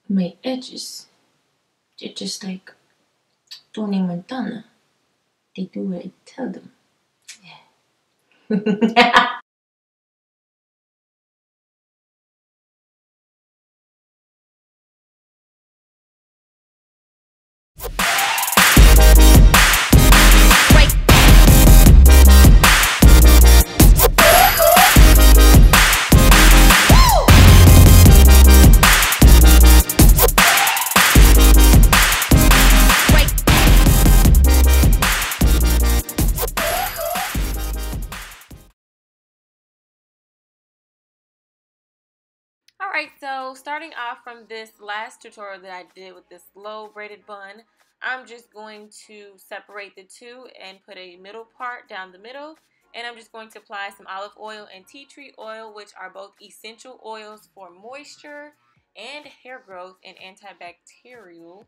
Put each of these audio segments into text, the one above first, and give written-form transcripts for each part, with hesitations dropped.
my edges. They're just like Tony Montana. They do what I tell them. Yeah. Alright, so starting off from this last tutorial that I did with this low braided bun, I'm just going to separate the two and put a middle part down the middle, and I'm just going to apply some olive oil and tea tree oil, which are both essential oils for moisture and hair growth and antibacterial.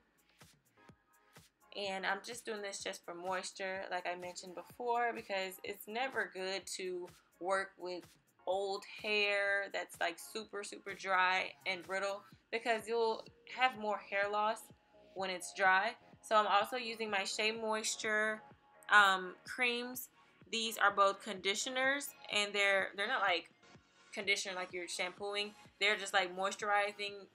And I'm just doing this just for moisture, like I mentioned before, because it's never good to work with old hair that's like super dry and brittle, because you'll have more hair loss when it's dry. So I'm also using my Shea Moisture creams. These are both conditioners, and they're not like conditioner like you're shampooing. They're just like moisturizing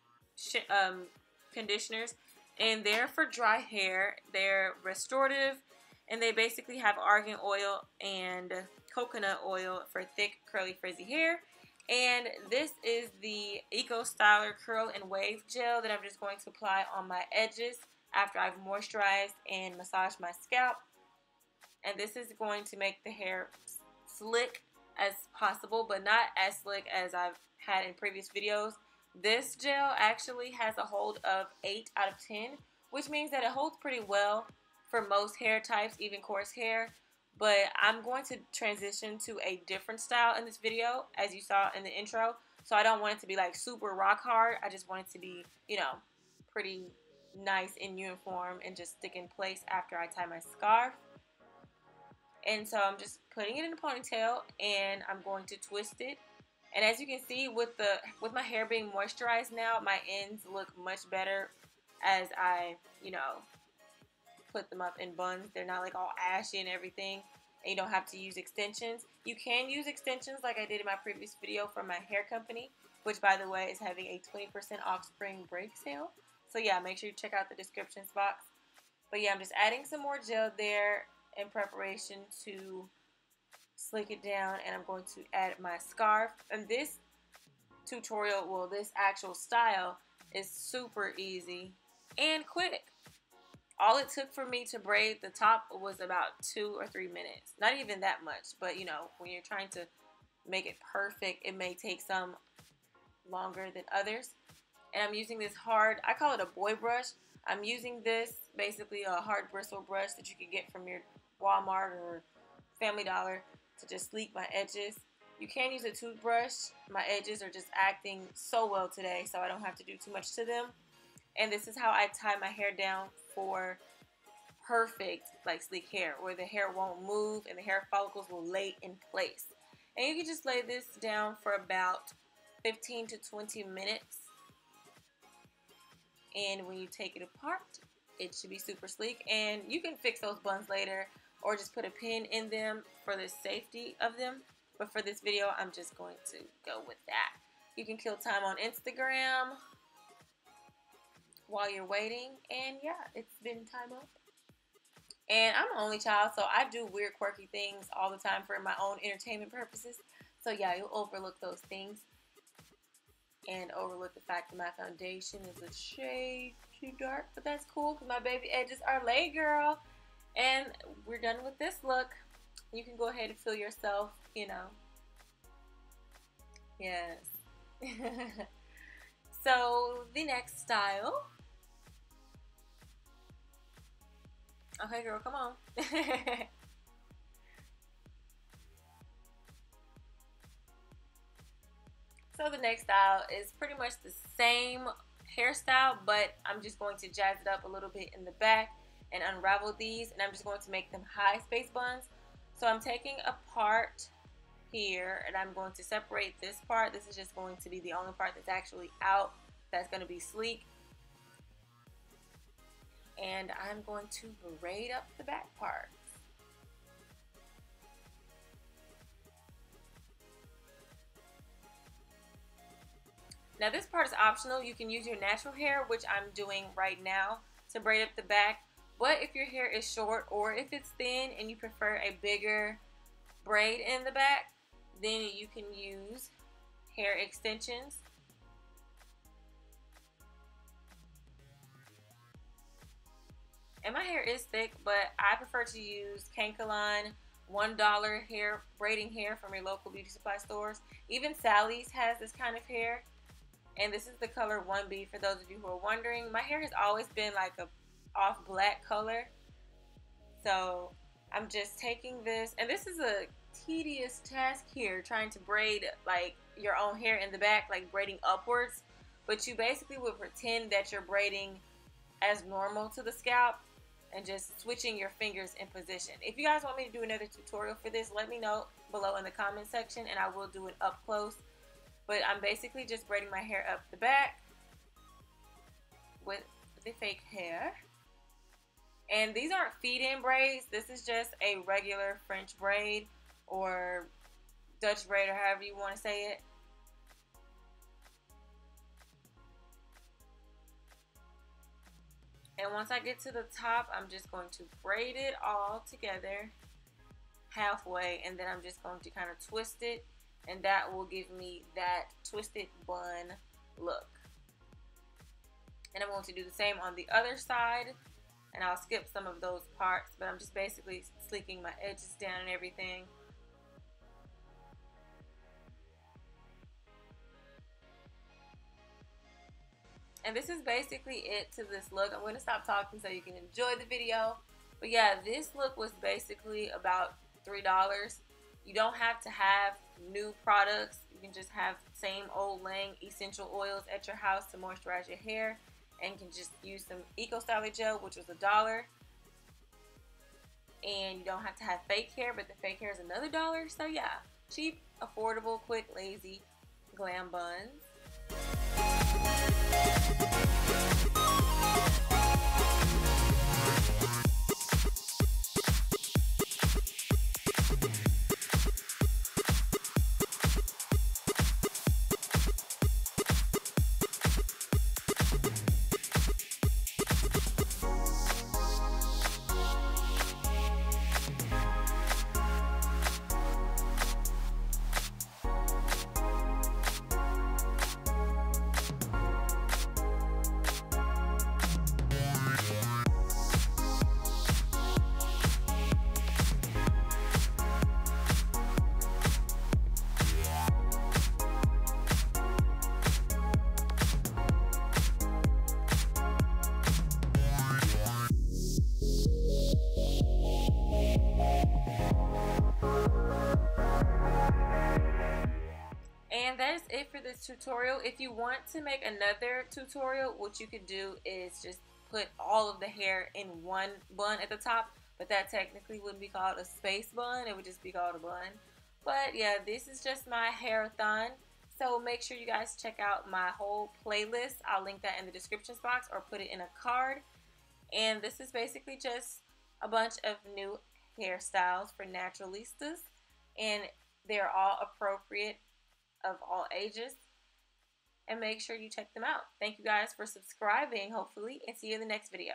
conditioners, and they're for dry hair. They're restorative, and they basically have argan oil and coconut oil for thick, curly, frizzy hair. And this is the Ecostyler Curl and Wave Gel that I'm just going to apply on my edges after I've moisturized and massaged my scalp. And this is going to make the hair slick as possible, but not as slick as I've had in previous videos. This gel actually has a hold of 8 out of 10, which means that it holds pretty well for most hair types, even coarse hair. But I'm going to transition to a different style in this video, as you saw in the intro. So I don't want it to be like super rock hard. I just want it to be, you know, pretty nice and uniform and just stick in place after I tie my scarf. And so I'm just putting it in a ponytail, and I'm going to twist it. And as you can see, with my hair being moisturized now, my ends look much better as I, you know, put them up in buns. They're not like all ashy and everything, and you don't have to use extensions. You can use extensions like I did in my previous video from my hair company, which by the way is having a 20% off spring break sale. So yeah, make sure you check out the descriptions box. But yeah, I'm just adding some more gel there in preparation to slick it down, and I'm going to add my scarf. And this tutorial, well, this actual style is super easy and quick. All it took for me to braid the top was about 2 or 3 minutes. Not even that much, but you know, when you're trying to make it perfect, it may take some longer than others. And I'm using this hard, I call it a boy brush. I'm using this, basically a hard bristle brush that you can get from your Walmart or Family Dollar, to just sleek my edges. You can use a toothbrush. My edges are just acting so well today, so I don't have to do too much to them. And this is how I tie my hair down for perfect, like, sleek hair, where the hair won't move and the hair follicles will lay in place. And you can just lay this down for about 15 to 20 minutes. And when you take it apart, it should be super sleek. And you can fix those buns later, or just put a pin in them for the safety of them. But for this video, I'm just going to go with that. You can kill time on Instagram while you're waiting. And yeah, it's been time up. And I'm an only child, so I do weird, quirky things all the time for my own entertainment purposes. So yeah, you'll overlook those things. And overlook the fact that my foundation is a shade too dark. But that's cool, because my baby edges are laid, girl. And we're done with this look. You can go ahead and feel yourself, you know. Yes. So, the next style. Okay, girl, come on. So, the next style is pretty much the same hairstyle, but I'm just going to jazz it up a little bit in the back and unravel these, and I'm just going to make them high space buns. So I'm taking a part here, and I'm going to separate this part. This is just going to be the only part that's actually out, that's going to be sleek. and I'm going to braid up the back part. Now this part is optional. You can use your natural hair, which I'm doing right now, to braid up the back. But if your hair is short or if it's thin and you prefer a bigger braid in the back, then you can use hair extensions. And my hair is thick, but I prefer to use Kanekalon $1 hair braiding hair from your local beauty supply stores. Even Sally's has this kind of hair, and this is the color 1B for those of you who are wondering. My hair has always been like a off black color, so I'm just taking this, and this is a tedious task here, trying to braid like your own hair in the back, like braiding upwards, but you basically would pretend that you're braiding as normal to the scalp and just switching your fingers in position. If you guys want me to do another tutorial for this, let me know below in the comment section and I will do it up close. But I'm basically just braiding my hair up the back with the fake hair. And these aren't feed-in braids. This is just a regular French braid or Dutch braid, or however you want to say it. And once I get to the top, I'm just going to braid it all together halfway, and then I'm just going to kind of twist it, and that will give me that twisted bun look. And I'm going to do the same on the other side, and I'll skip some of those parts, but I'm just basically sleeking my edges down and everything. And this is basically it to this look. I'm going to stop talking so you can enjoy the video. But yeah, this look was basically about $3. You don't have to have new products. You can just have same old Lang essential oils at your house to moisturize your hair. And you can just use some Ecostyler gel, which was $1. And you don't have to have fake hair, but the fake hair is another $1. So yeah, cheap, affordable, quick, lazy glam buns. And that is it for this tutorial. If you want to make another tutorial, what you could do is just put all of the hair in one bun at the top, but that technically wouldn't be called a space bun, it would just be called a bun. But yeah, this is just my hair-a-thon. So make sure you guys check out my whole playlist. I'll link that in the description box or put it in a card. And this is basically just a bunch of new hairstyles for naturalistas, and they're all appropriate of all ages, and make sure you check them out. Thank you guys for subscribing, hopefully, and see you in the next video.